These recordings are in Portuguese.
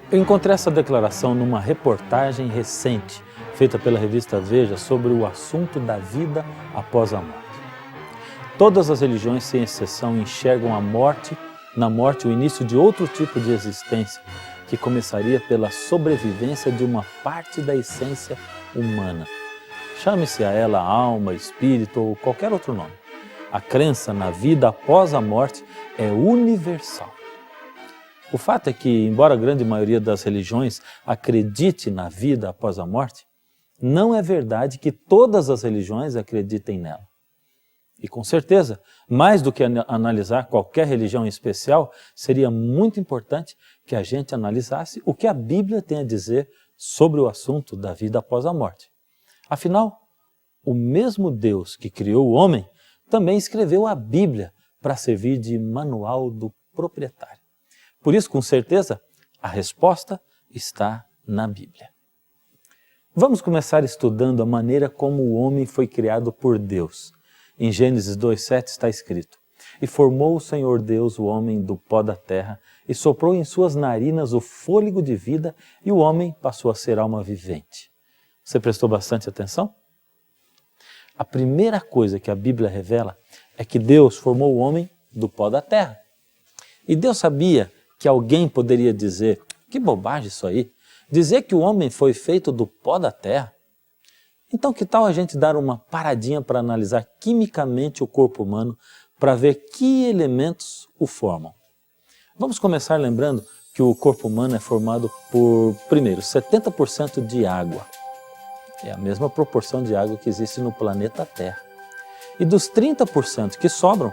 Eu encontrei essa declaração numa reportagem recente, feita pela revista Veja, sobre o assunto da vida após a morte. Todas as religiões, sem exceção, enxergam na morte o início de outro tipo de existência, que começaria pela sobrevivência de uma parte da essência humana. Chame-se a ela alma, espírito ou qualquer outro nome. A crença na vida após a morte é universal. O fato é que, embora a grande maioria das religiões acredite na vida após a morte, não é verdade que todas as religiões acreditem nela. E com certeza, mais do que analisar qualquer religião em especial, seria muito importante que a gente analisasse o que a Bíblia tem a dizer sobre o assunto da vida após a morte. Afinal, o mesmo Deus que criou o homem também escreveu a Bíblia para servir de manual do proprietário. Por isso, com certeza, a resposta está na Bíblia. Vamos começar estudando a maneira como o homem foi criado por Deus. Em Gênesis 2:7 está escrito: "E formou o Senhor Deus o homem do pó da terra, e soprou em suas narinas o fôlego de vida, e o homem passou a ser alma vivente." Você prestou bastante atenção? A primeira coisa que a Bíblia revela é que Deus formou o homem do pó da terra. E Deus sabia que alguém poderia dizer: "Que bobagem isso aí, dizer que o homem foi feito do pó da terra." Então que tal a gente dar uma paradinha para analisar quimicamente o corpo humano para ver que elementos o formam? Vamos começar lembrando que o corpo humano é formado por, primeiro, 70% de água. É a mesma proporção de água que existe no planeta Terra. E dos 30% que sobram,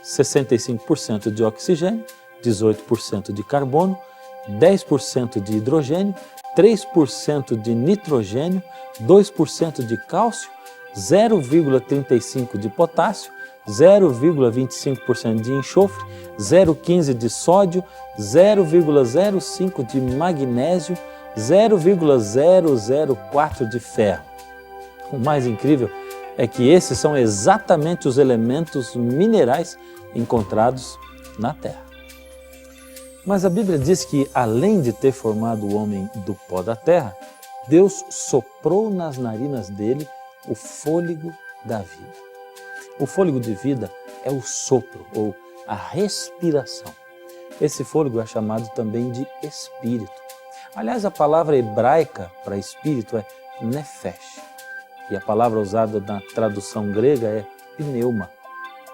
65% de oxigênio, 18% de carbono, 10% de hidrogênio, 3% de nitrogênio, 2% de cálcio, 0,35% de potássio, 0,25% de enxofre, 0,15% de sódio, 0,05% de magnésio, 0,004% de ferro. O mais incrível é que esses são exatamente os elementos minerais encontrados na Terra. Mas a Bíblia diz que, além de ter formado o homem do pó da terra, Deus soprou nas narinas dele o fôlego da vida. O fôlego de vida é o sopro, ou a respiração. Esse fôlego é chamado também de espírito. Aliás, a palavra hebraica para espírito é nefesh. E a palavra usada na tradução grega é pneuma.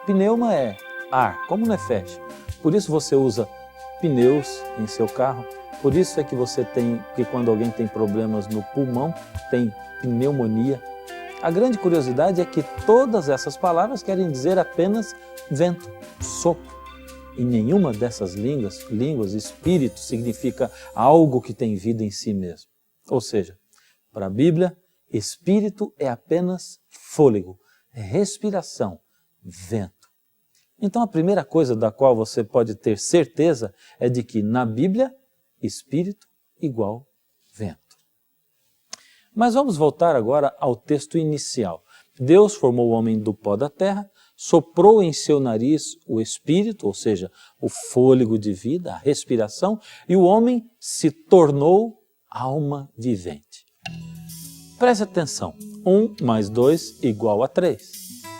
Pneuma é ar, como nefesh. Por isso você usa pneus em seu carro. Por isso é que que quando alguém tem problemas no pulmão, tem pneumonia. A grande curiosidade é que todas essas palavras querem dizer apenas vento, sopro. Em nenhuma dessas línguas, espírito significa algo que tem vida em si mesmo. Ou seja, para a Bíblia, espírito é apenas fôlego, respiração, vento. Então a primeira coisa da qual você pode ter certeza é de que na Bíblia, espírito igual vento. Mas vamos voltar agora ao texto inicial. Deus formou o homem do pó da terra, soprou em seu nariz o espírito, ou seja, o fôlego de vida, a respiração, e o homem se tornou alma vivente. Preste atenção, 1 mais 2 igual a 3,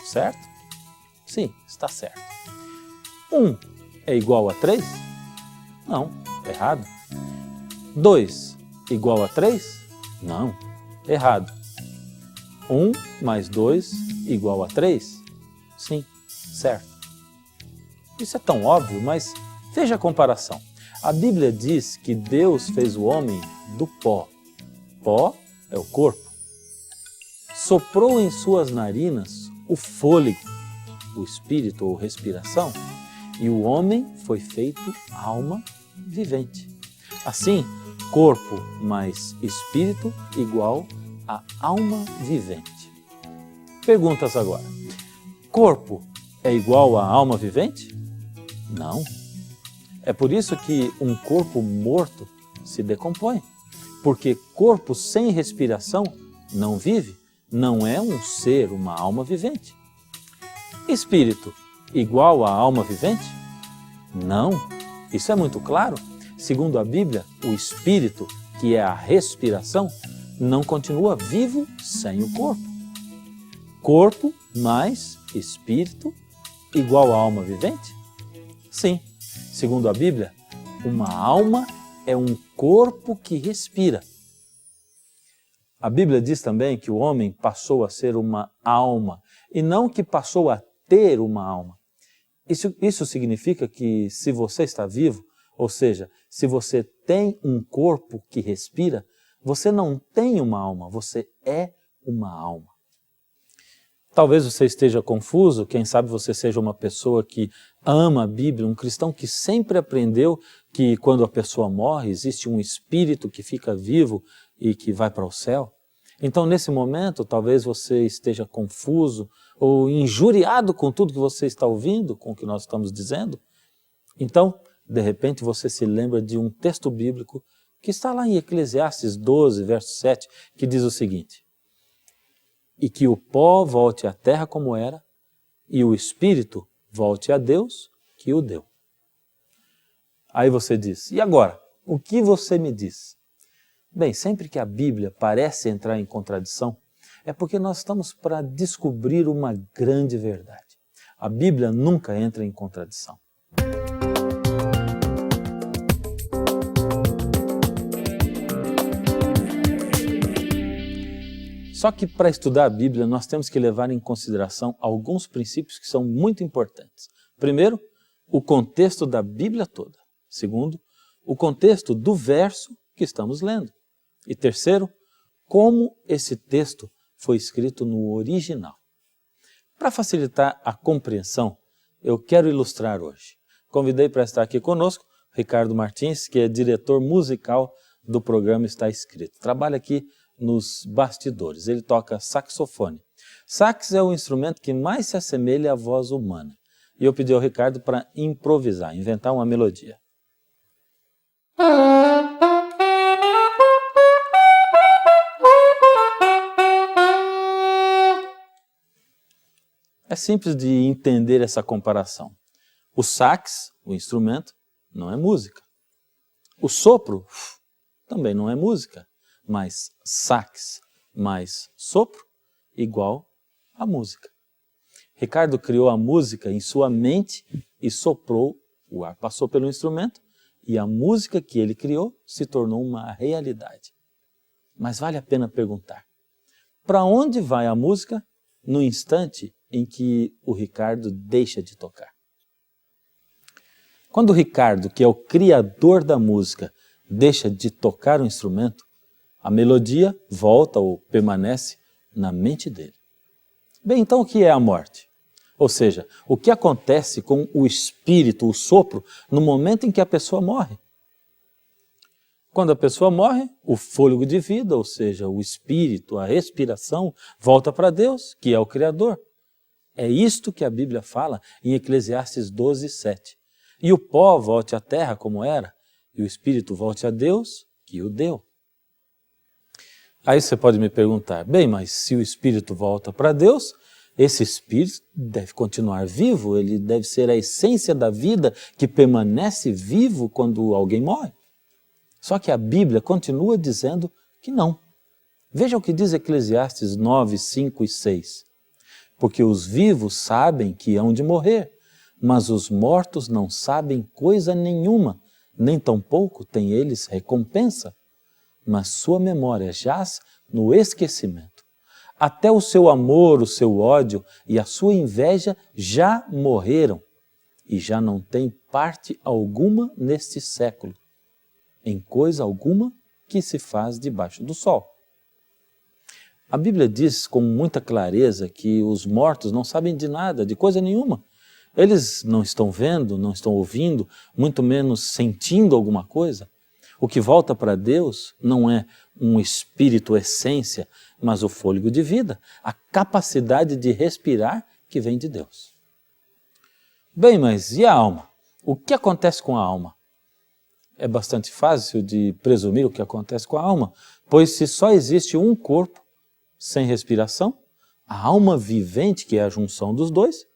certo? Sim, está certo. 1 é igual a 3? Não, errado. 2 igual a 3? Não, errado. 1 mais 2 igual a 3? Sim, certo. Isso é tão óbvio, mas veja a comparação. A Bíblia diz que Deus fez o homem do pó. Pó é o corpo. Soprou em suas narinas o fôlego, o espírito ou respiração, e o homem foi feito alma vivente. Assim, corpo mais espírito igual a alma vivente. Perguntas agora. Corpo é igual a alma vivente? Não. É por isso que um corpo morto se decompõe. Porque corpo sem respiração não vive, não é um ser, uma alma vivente. Espírito igual a alma vivente? Não. Isso é muito claro. segundo a Bíblia, o espírito, que é a respiração, não continua vivo sem o corpo. Corpo mais espírito igual a alma vivente? Sim, segundo a Bíblia, uma alma é um corpo que respira. A Bíblia diz também que o homem passou a ser uma alma e não que passou a ter uma alma. Isso significa que se você está vivo, ou seja, se você tem um corpo que respira, você não tem uma alma, você é uma alma. Talvez você esteja confuso, quem sabe você seja uma pessoa que ama a Bíblia, um cristão que sempre aprendeu que quando a pessoa morre, existe um espírito que fica vivo e que vai para o céu. Então, nesse momento, talvez você esteja confuso ou injuriado com tudo que você está ouvindo, com o que nós estamos dizendo. Então, de repente, você se lembra de um texto bíblico que está lá em Eclesiastes 12, verso 7, que diz o seguinte: e que o pó volte à terra como era, e o espírito volte a Deus que o deu. Aí você diz, e agora? O que você me diz? Bem, sempre que a Bíblia parece entrar em contradição, é porque nós estamos para descobrir uma grande verdade. A Bíblia nunca entra em contradição. Só que para estudar a Bíblia nós temos que levar em consideração alguns princípios que são muito importantes. Primeiro, o contexto da Bíblia toda. Segundo, o contexto do verso que estamos lendo. E terceiro, como esse texto foi escrito no original. Para facilitar a compreensão, eu quero ilustrar hoje. Convidei para estar aqui conosco Ricardo Martins, que é diretor musical do programa Está Escrito. Trabalha aqui nos bastidores, ele toca saxofone. Sax é o instrumento que mais se assemelha à voz humana. E eu pedi ao Ricardo para improvisar, inventar uma melodia. É simples de entender essa comparação. O sax, o instrumento, não é música. O sopro também não é música, mas sax mais sopro igual a música. Ricardo criou a música em sua mente e soprou, o ar passou pelo instrumento e a música que ele criou se tornou uma realidade. Mas vale a pena perguntar, para onde vai a música no instante em que o Ricardo deixa de tocar? Quando o Ricardo, que é o criador da música, deixa de tocar o instrumento, a melodia volta ou permanece na mente dele. Bem, então o que é a morte? Ou seja, o que acontece com o espírito, o sopro, no momento em que a pessoa morre? Quando a pessoa morre, o fôlego de vida, ou seja, o espírito, a respiração, volta para Deus, que é o Criador. É isto que a Bíblia fala em Eclesiastes 12, 7. E o pó volte à terra como era, e o espírito volte a Deus, que o deu. Aí você pode me perguntar, bem, mas se o espírito volta para Deus, esse espírito deve continuar vivo, ele deve ser a essência da vida que permanece vivo quando alguém morre. Só que a Bíblia continua dizendo que não. Veja o que diz Eclesiastes 9, 5 e 6. Porque os vivos sabem que hão de morrer, mas os mortos não sabem coisa nenhuma, nem tampouco têm eles recompensa. Mas sua memória jaz no esquecimento. Até o seu amor, o seu ódio e a sua inveja já morreram e já não têm parte alguma neste século, em coisa alguma que se faz debaixo do sol. A Bíblia diz com muita clareza que os mortos não sabem de nada, de coisa nenhuma. Eles não estão vendo, não estão ouvindo, muito menos sentindo alguma coisa. O que volta para Deus não é um espírito essência, mas o fôlego de vida, a capacidade de respirar que vem de Deus. Bem, mas e a alma? O que acontece com a alma? É bastante fácil de presumir o que acontece com a alma, pois se só existe um corpo sem respiração, a alma vivente, que é a junção dos dois,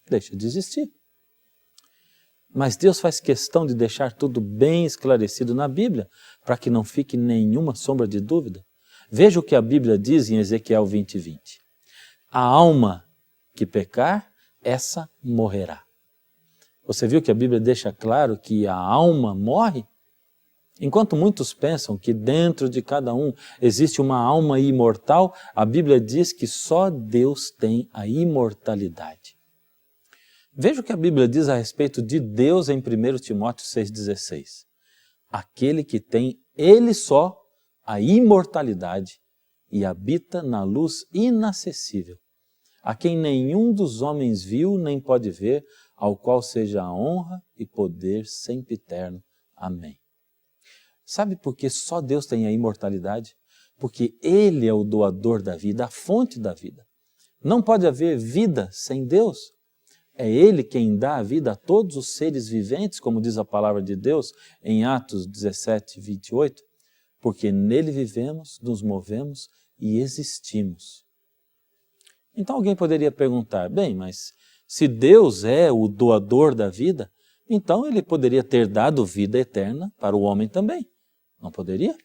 deixa de existir. Mas Deus faz questão de deixar tudo bem esclarecido na Bíblia, para que não fique nenhuma sombra de dúvida. Veja o que a Bíblia diz em Ezequiel 20:20. A alma que pecar, essa morrerá. Você viu que a Bíblia deixa claro que a alma morre? Enquanto muitos pensam que dentro de cada um existe uma alma imortal, a Bíblia diz que só Deus tem a imortalidade. Veja o que a Bíblia diz a respeito de Deus em 1 Timóteo 6,16. Aquele que tem Ele só a imortalidade e habita na luz inacessível, a quem nenhum dos homens viu nem pode ver, ao qual seja a honra e poder sempre eterno. Amém. Sabe por que só Deus tem a imortalidade? Porque Ele é o doador da vida, a fonte da vida. Não pode haver vida sem Deus. É Ele quem dá a vida a todos os seres viventes, como diz a palavra de Deus em Atos 17:28, porque nele vivemos, nos movemos e existimos. Então alguém poderia perguntar, bem, mas se Deus é o doador da vida, então Ele poderia ter dado vida eterna para o homem também. Não poderia?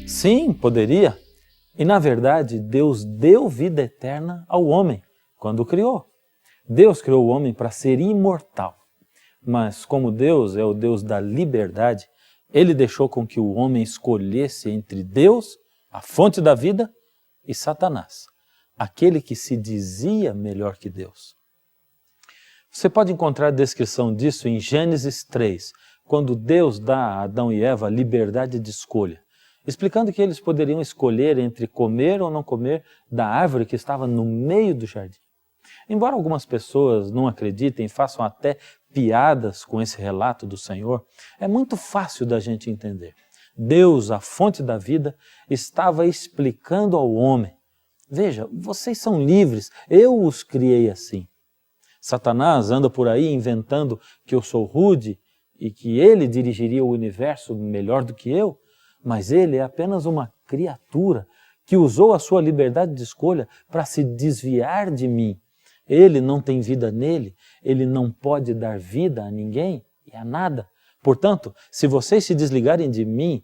Sim, poderia. E na verdade, Deus deu vida eterna ao homem quando o criou. Deus criou o homem para ser imortal. Mas como Deus é o Deus da liberdade, Ele deixou com que o homem escolhesse entre Deus, a fonte da vida, e Satanás, aquele que se dizia melhor que Deus. Você pode encontrar a descrição disso em Gênesis 3, quando Deus dá a Adão e Eva a liberdade de escolha, explicando que eles poderiam escolher entre comer ou não comer da árvore que estava no meio do jardim. Embora algumas pessoas não acreditem e façam até piadas com esse relato do Senhor, é muito fácil da gente entender. Deus, a fonte da vida, estava explicando ao homem: veja, vocês são livres, eu os criei assim. Satanás anda por aí inventando que eu sou rude e que ele dirigiria o universo melhor do que eu, mas ele é apenas uma criatura que usou a sua liberdade de escolha para se desviar de mim. Ele não tem vida nele, ele não pode dar vida a ninguém e a nada. Portanto, se vocês se desligarem de mim,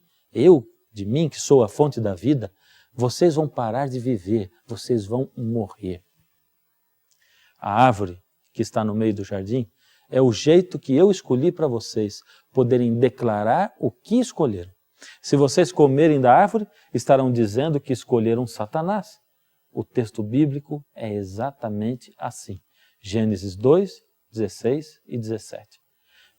de mim que sou a fonte da vida, vocês vão parar de viver, vocês vão morrer. A árvore que está no meio do jardim é o jeito que eu escolhi para vocês poderem declarar o que escolheram. Se vocês comerem da árvore, estarão dizendo que escolheram Satanás. O texto bíblico é exatamente assim. Gênesis 2, 16 e 17.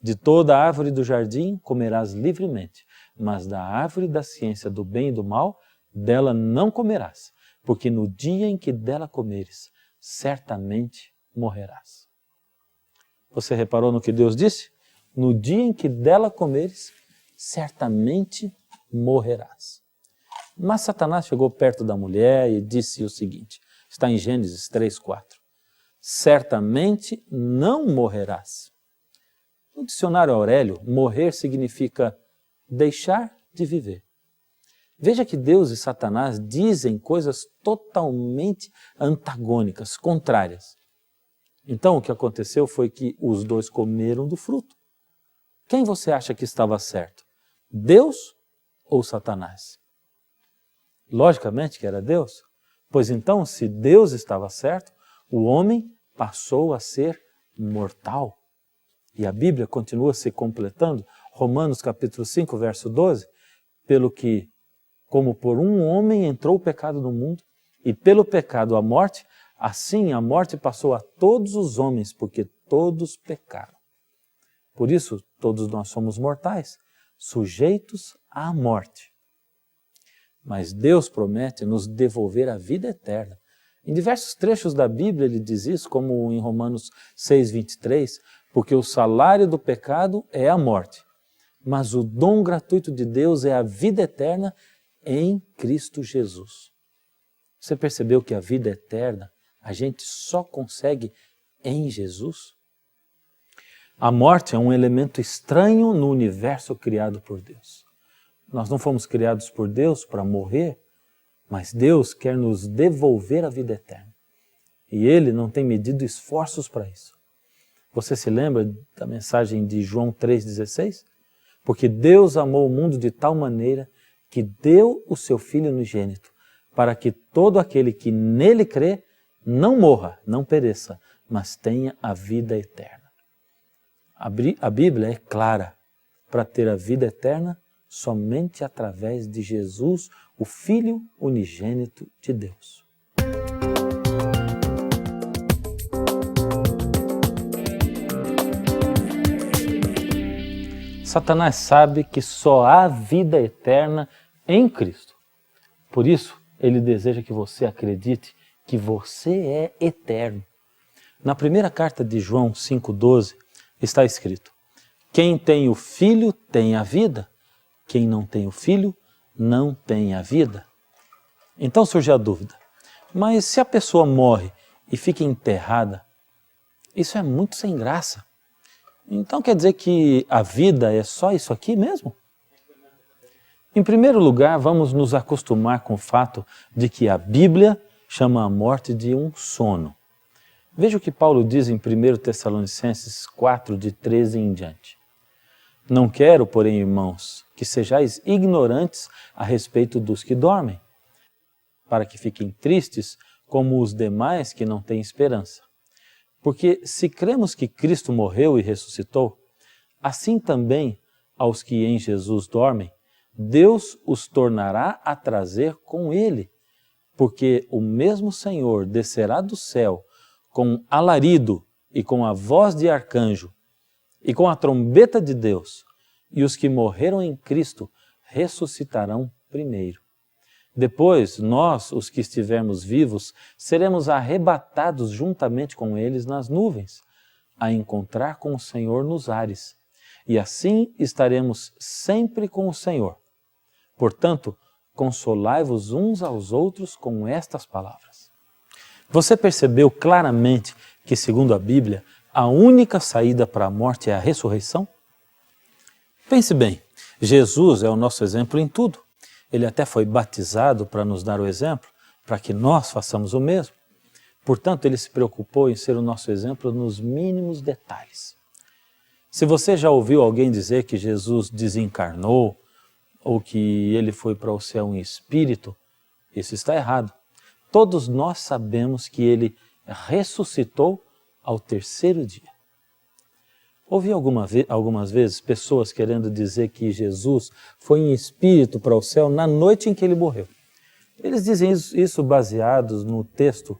De toda a árvore do jardim comerás livremente, mas da árvore da ciência do bem e do mal, dela não comerás, porque no dia em que dela comeres, certamente morrerás. Você reparou no que Deus disse? No dia em que dela comeres, certamente morrerás. Mas Satanás chegou perto da mulher e disse o seguinte, está em Gênesis 3:4. Certamente não morrerás. No dicionário Aurélio, morrer significa deixar de viver. Veja que Deus e Satanás dizem coisas totalmente antagônicas, contrárias. Então o que aconteceu foi que os dois comeram do fruto. Quem você acha que estava certo? Deus ou Satanás? Logicamente que era Deus, pois então, se Deus estava certo, o homem passou a ser mortal. E a Bíblia continua se completando, Romanos capítulo 5, verso 12, pelo que, como por um homem entrou o pecado no mundo, e pelo pecado a morte, assim a morte passou a todos os homens, porque todos pecaram. Por isso, todos nós somos mortais, sujeitos à morte. Mas Deus promete nos devolver a vida eterna. Em diversos trechos da Bíblia ele diz isso, como em Romanos 6:23, porque o salário do pecado é a morte, mas o dom gratuito de Deus é a vida eterna em Cristo Jesus. Você percebeu que a vida eterna a gente só consegue em Jesus? A morte é um elemento estranho no universo criado por Deus. Nós não fomos criados por Deus para morrer, mas Deus quer nos devolver a vida eterna. E Ele não tem medido esforços para isso. Você se lembra da mensagem de João 3,16? Porque Deus amou o mundo de tal maneira que deu o seu Filho unigênito, para que todo aquele que nele crê não morra, não pereça, mas tenha a vida eterna. A Bíblia é clara: para ter a vida eterna, somente através de Jesus, o Filho unigênito de Deus. Satanás sabe que só há vida eterna em Cristo. Por isso, ele deseja que você acredite que você é eterno. Na primeira carta de João 5,12 está escrito: quem tem o Filho tem a vida, quem não tem o Filho não tem a vida. Então surge a dúvida: mas se a pessoa morre e fica enterrada, isso é muito sem graça. Então quer dizer que a vida é só isso aqui mesmo? Em primeiro lugar, vamos nos acostumar com o fato de que a Bíblia chama a morte de um sono. Veja o que Paulo diz em 1 Tessalonicenses 4, de 13 em diante. Não quero, porém, irmãos, que sejais ignorantes a respeito dos que dormem, para que fiquem tristes como os demais que não têm esperança. Porque se cremos que Cristo morreu e ressuscitou, assim também aos que em Jesus dormem, Deus os tornará a trazer com Ele, porque o mesmo Senhor descerá do céu com alarido e com a voz de arcanjo e com a trombeta de Deus, e os que morreram em Cristo ressuscitarão primeiro. Depois, nós, os que estivermos vivos, seremos arrebatados juntamente com eles nas nuvens, a encontrar com o Senhor nos ares. E assim estaremos sempre com o Senhor. Portanto, consolai-vos uns aos outros com estas palavras. Você percebeu claramente que, segundo a Bíblia, a única saída para a morte é a ressurreição? Pense bem, Jesus é o nosso exemplo em tudo. Ele até foi batizado para nos dar o exemplo, para que nós façamos o mesmo. Portanto, ele se preocupou em ser o nosso exemplo nos mínimos detalhes. Se você já ouviu alguém dizer que Jesus desencarnou, ou que ele foi para o céu em espírito, isso está errado. Todos nós sabemos que ele ressuscitou ao terceiro dia. Ouvi algumas vezes pessoas querendo dizer que Jesus foi em espírito para o céu na noite em que ele morreu. Eles dizem isso baseados no texto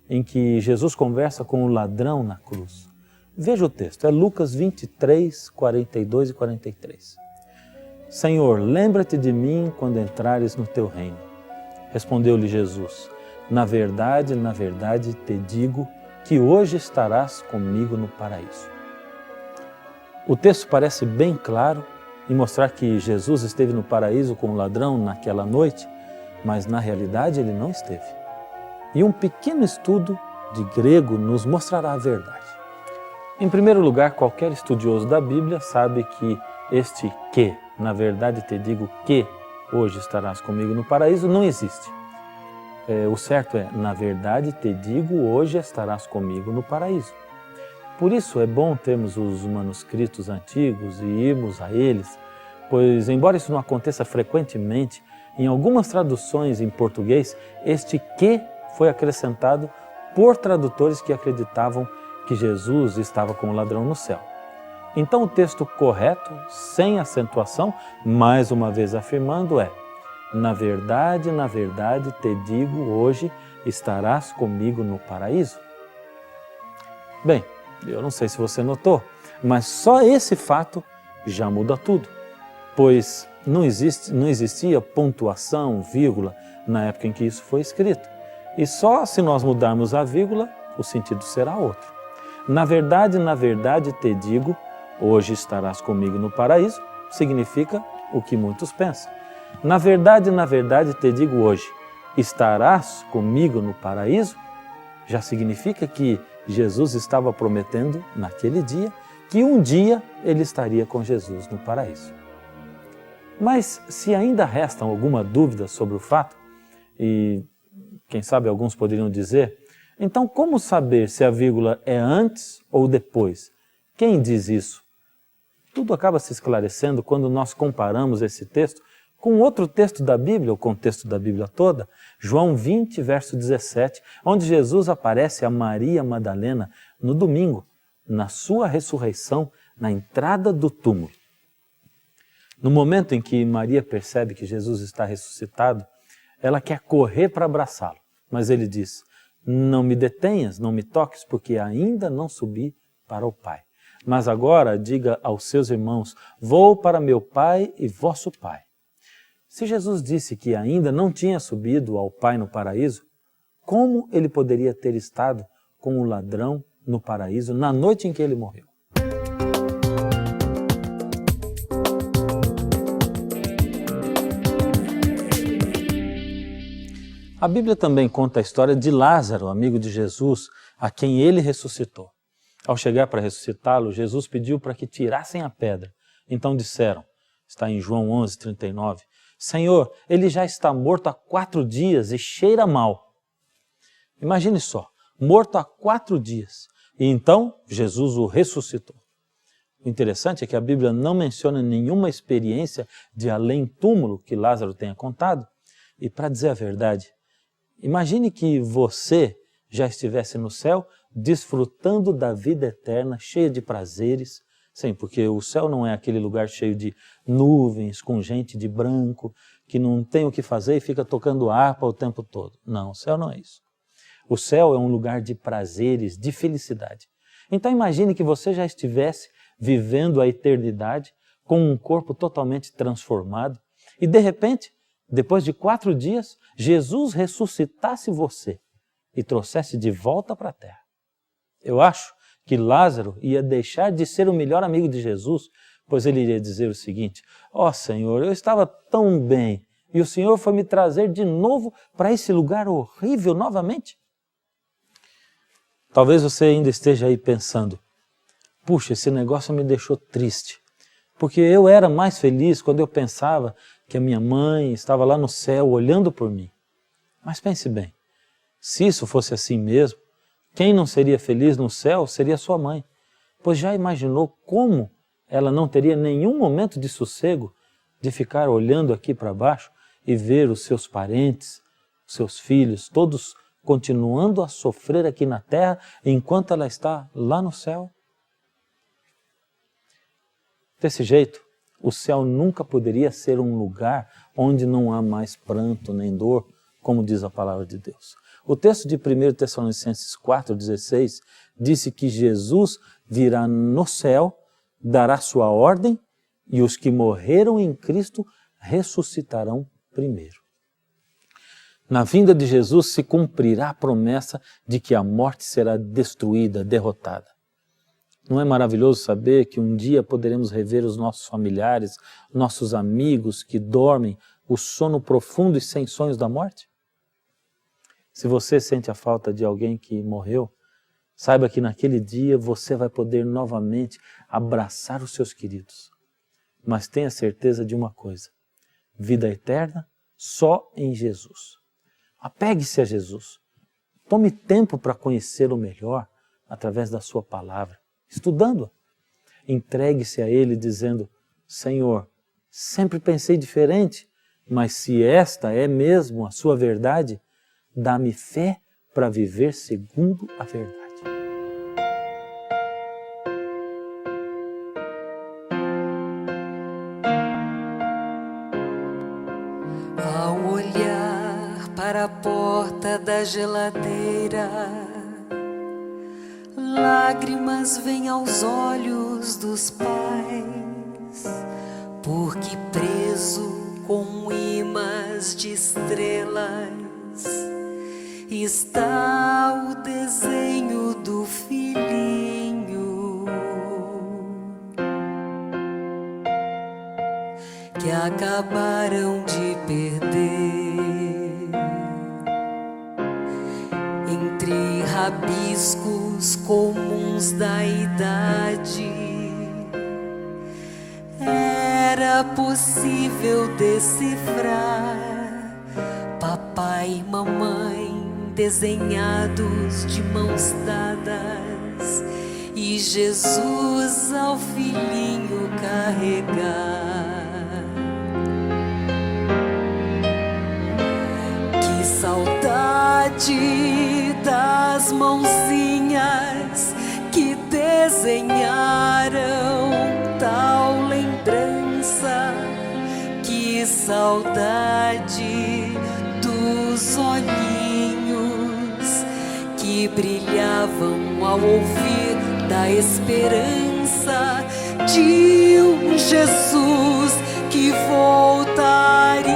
em que Jesus conversa com o ladrão na cruz. Veja o texto, é Lucas 23, 42 e 43. Senhor, lembra-te de mim quando entrares no teu reino. Respondeu-lhe Jesus: na verdade, te digo que hoje estarás comigo no paraíso. O texto parece bem claro em mostrar que Jesus esteve no paraíso com o ladrão naquela noite, mas na realidade ele não esteve. E um pequeno estudo de grego nos mostrará a verdade. Em primeiro lugar, qualquer estudioso da Bíblia sabe que este que, na verdade te digo que hoje estarás comigo no paraíso, não existe. O certo é, na verdade te digo, hoje estarás comigo no paraíso. Por isso é bom termos os manuscritos antigos e irmos a eles, pois embora isso não aconteça frequentemente, em algumas traduções em português, este que foi acrescentado por tradutores que acreditavam que Jesus estava com o ladrão no céu. Então o texto correto, sem acentuação, mais uma vez afirmando é: na verdade te digo, hoje estarás comigo no paraíso. Bem, eu não sei se você notou, mas só esse fato já muda tudo, pois não existia pontuação, vírgula, na época em que isso foi escrito. E só se nós mudarmos a vírgula, o sentido será outro. Na verdade te digo, hoje estarás comigo no paraíso, significa o que muitos pensam. Na verdade te digo hoje, estarás comigo no paraíso, já significa que Jesus estava prometendo naquele dia que um dia ele estaria com Jesus no paraíso. Mas se ainda restam alguma dúvida sobre o fato, E quem sabe alguns poderiam dizer, então como saber se a vírgula é antes ou depois? Quem diz isso? Tudo acaba se esclarecendo quando nós comparamos esse texto com outro texto da Bíblia, o contexto da Bíblia toda, João 20, verso 17, onde Jesus aparece a Maria Madalena no domingo, na sua ressurreição, na entrada do túmulo. No momento em que Maria percebe que Jesus está ressuscitado, ela quer correr para abraçá-lo, mas ele diz, não me detenhas, não me toques, porque ainda não subi para o Pai. Mas agora diga aos seus irmãos, vou para meu Pai e vosso Pai. Se Jesus disse que ainda não tinha subido ao Pai no paraíso, como ele poderia ter estado com o ladrão no paraíso na noite em que ele morreu? A Bíblia também conta a história de Lázaro, amigo de Jesus, a quem ele ressuscitou. Ao chegar para ressuscitá-lo, Jesus pediu para que tirassem a pedra. Então disseram, está em João 11, 39, Senhor, ele já está morto há 4 dias e cheira mal. Imagine só, morto há 4 dias. E então Jesus o ressuscitou. O interessante é que a Bíblia não menciona nenhuma experiência de além-túmulo que Lázaro tenha contado. E para dizer a verdade, imagine que você já estivesse no céu desfrutando da vida eterna, cheia de prazeres. Sim, porque o céu não é aquele lugar cheio de nuvens, com gente de branco, que não tem o que fazer e fica tocando harpa o tempo todo. Não, o céu não é isso. O céu é um lugar de prazeres, de felicidade. Então imagine que você já estivesse vivendo a eternidade com um corpo totalmente transformado e de repente, depois de 4 dias, Jesus ressuscitasse você e trouxesse de volta para a terra. Eu acho que Lázaro ia deixar de ser o melhor amigo de Jesus, pois ele iria dizer o seguinte, ó Senhor, eu estava tão bem e o Senhor foi me trazer de novo para esse lugar horrível novamente? Talvez você ainda esteja aí pensando, puxa, esse negócio me deixou triste, porque eu era mais feliz quando eu pensava que a minha mãe estava lá no céu olhando por mim. Mas pense bem, se isso fosse assim mesmo, quem não seria feliz no céu seria sua mãe, pois já imaginou como ela não teria nenhum momento de sossego de ficar olhando aqui para baixo e ver os seus parentes, os seus filhos, todos continuando a sofrer aqui na terra enquanto ela está lá no céu? Desse jeito, o céu nunca poderia ser um lugar onde não há mais pranto nem dor, como diz a palavra de Deus. O texto de 1 Tessalonicenses 4,16 disse que Jesus virá no céu, dará sua ordem e os que morreram em Cristo ressuscitarão primeiro. Na vinda de Jesus se cumprirá a promessa de que a morte será destruída, derrotada. Não é maravilhoso saber que um dia poderemos rever os nossos familiares, nossos amigos que dormem o sono profundo e sem sonhos da morte? Se você sente a falta de alguém que morreu, saiba que naquele dia você vai poder novamente abraçar os seus queridos. Mas tenha certeza de uma coisa, vida eterna só em Jesus. Apegue-se a Jesus. Tome tempo para conhecê-lo melhor através da sua palavra, estudando-a. Entregue-se a Ele dizendo, Senhor, sempre pensei diferente, mas se esta é mesmo a sua verdade, dá-me fé para viver segundo a verdade. Ao olhar para a porta da geladeira, lágrimas vêm aos olhos dos pais, porque preso com imãs de estrelas está o desenho do filhinho que acabaram de perder. Entre rabiscos comuns da idade, era possível decifrar: papai Papai e mamãe desenhados de mãos dadas, e Jesus ao filhinho carregar. Que saudade das mãozinhas que desenharam tal lembrança. Que saudade dos olhinhos que brilhavam ao ouvir da esperança de um Jesus que voltaria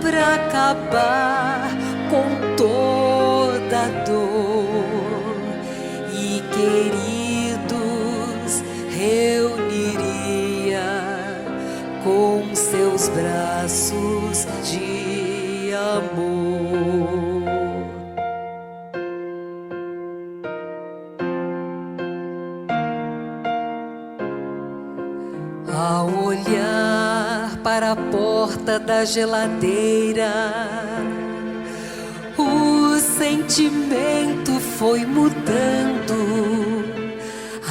para acabar com toda a dor e queridos reuniria com seus braços de amor. Ao olhar para a porta da geladeira, o sentimento foi mudando.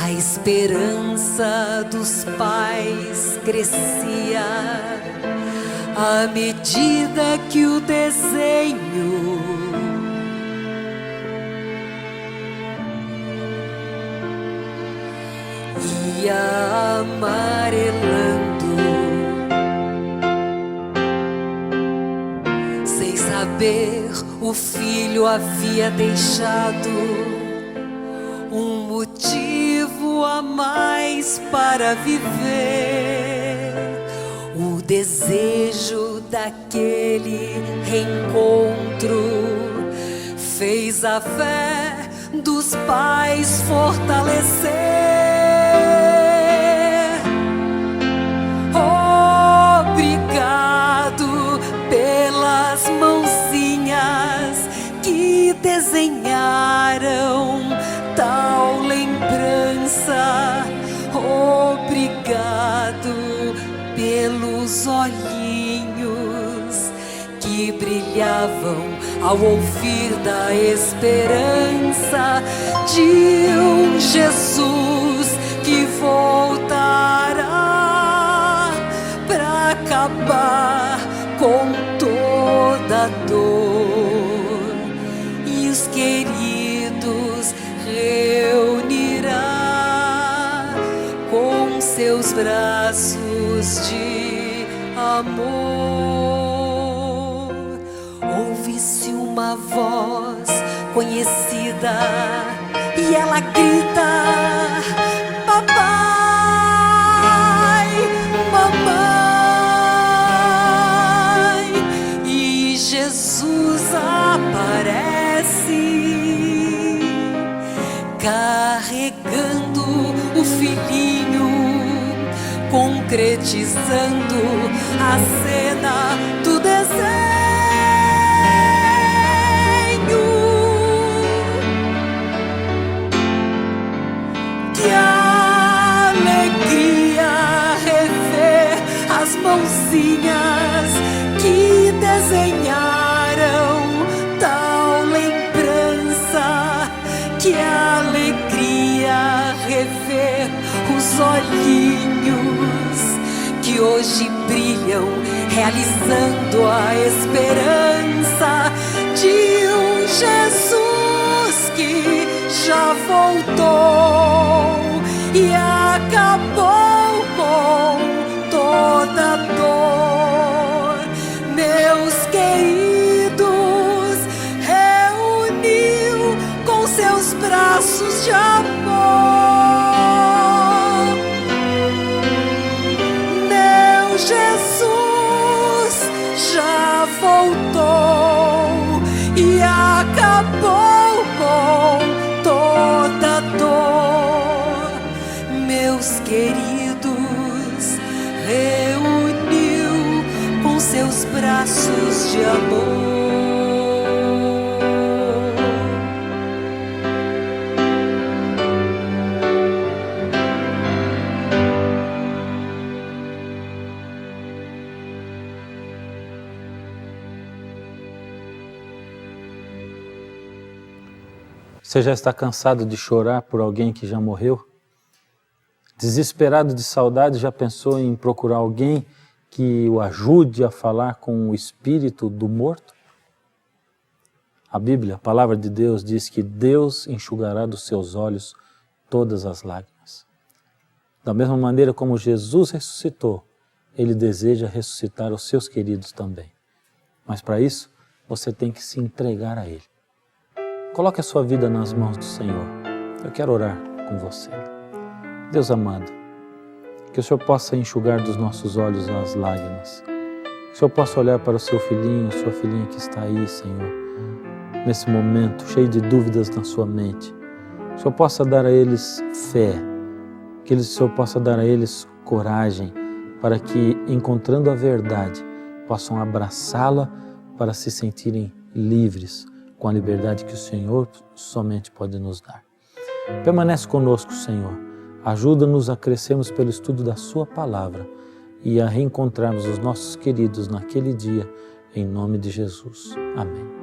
A esperança dos pais crescia à medida que o desenho ia amarelando. Sem saber, o filho havia deixado um motivo a mais para viver. O desejo daquele reencontro fez a fé dos pais fortalecer. Obrigado pelas mãozinhas que desenharam tal lembrança. Obrigado pelos olhinhos que brilhavam ao ouvir da esperança de um Jesus que voltará para acabar com toda a dor e os queridos reunirá com seus braços de amor. Ouve-se uma voz conhecida e ela grita: papai, mamãe. E Jesus aparece carregando o filhinho, concretizando a cena do desenho. Que alegria rever as mãozinhas que desenharam tal lembrança. Que alegria rever os olhinhos que hoje brilham, realizando a esperança de um Jesus que já voltou e acabou com toda dor. Meus queridos, reuniu com seus braços de amor. Meu Jesus já voltou e acabou com toda dor. Meus queridos, reuniu com seus braços de amor. Você já está cansado de chorar por alguém que já morreu? Desesperado de saudade, já pensou em procurar alguém que o ajude a falar com o espírito do morto? A Bíblia, a palavra de Deus, diz que Deus enxugará dos seus olhos todas as lágrimas. Da mesma maneira como Jesus ressuscitou, Ele deseja ressuscitar os seus queridos também. Mas para isso, você tem que se entregar a Ele. Coloque a sua vida nas mãos do Senhor. Eu quero orar com você. Deus amado, que o Senhor possa enxugar dos nossos olhos as lágrimas. Que o Senhor possa olhar para o seu filhinho, sua filhinha que está aí, Senhor, nesse momento, cheio de dúvidas na sua mente. Que o Senhor possa dar a eles fé, que o Senhor possa dar a eles coragem, para que, encontrando a verdade, possam abraçá-la para se sentirem livres, com a liberdade que o Senhor somente pode nos dar. Permanece conosco, Senhor. Ajuda-nos a crescermos pelo estudo da Sua Palavra e a reencontrarmos os nossos queridos naquele dia, em nome de Jesus. Amém.